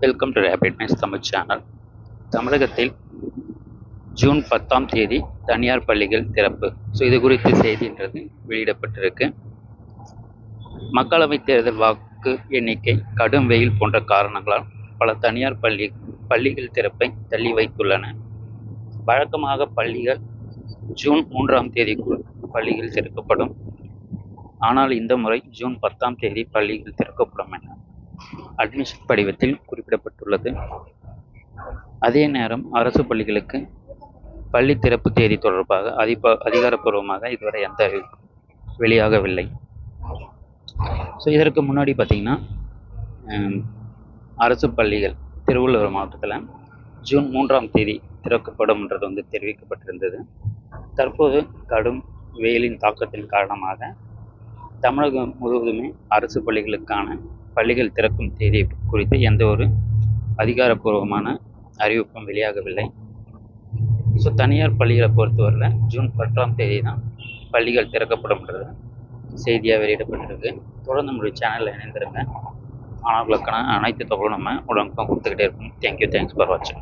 Welcome to rapid news Tamil channel. தமிழகத்தில் June 10ஆம் தேதி தனியார் பள்ளிகள் திறப்பு. இது குறித்து செய்தின்றது வெளியிடப்பட்டிருக்கு. மக்களவைத் தேர்தல் வாக்கு எண்ணிக்கை, கடும் வெயில் போன்ற காரணங்களால் பல தனியார் பள்ளிகள் திறப்பை தள்ளி வைத்துள்ளன. வழக்கமாக பள்ளிகள் ஜூன் 3ஆம் தேதிக்குள் பள்ளிகள் திறக்கப்படும். ஆனால் இந்த முறை ஜூன் 10ஆம் தேதி பள்ளிகள் திறக்கப்படும் என அட்மிஷன் படிவத்தில் குறிப்பிடப்பட்டுள்ளது. அதே நேரம் அரசு பள்ளிகளுக்கு பள்ளி திறப்பு தேதி தொடர்பாக அதிகாரப்பூர்வமாக இதுவரை எந்த அறிவிப்பும் வெளியாகவில்லை. இதற்கு முன்னாடி பார்த்திங்கன்னா அரசு பள்ளிகள் திருவள்ளூர் மாவட்டத்தில் ஜூன் 3ஆம் தேதி திறக்கப்படும் என்றது தெரிவிக்கப்பட்டிருந்தது. தற்போது கடும் வெயிலின் தாக்கத்தின் காரணமாக தமிழகம் முழுவதுமே அரசு பள்ளிகள் திறக்கும் தேதி குறித்து எந்த ஒரு அதிகாரப்பூர்வமான அறிவிப்பும் வெளியாகவில்லை. தனியார் பள்ளிகளை பொறுத்தவரையில் ஜூன் 10ஆம் தேதி தான் பள்ளிகள் திறக்கப்படும்ன்றது செய்தியாக வெளியிடப்பட்டிருக்கு. தொடர்ந்து நம்முடைய சேனலில் இணைந்திருங்க. மாணவர்களுக்கான அனைத்து தகவலும் நம்ம உடனுக்குடன் கொடுத்துக்கிட்டே இருக்கோம். தேங்க்யூ, தேங்க்ஸ் ஃபார் வாட்சிங்.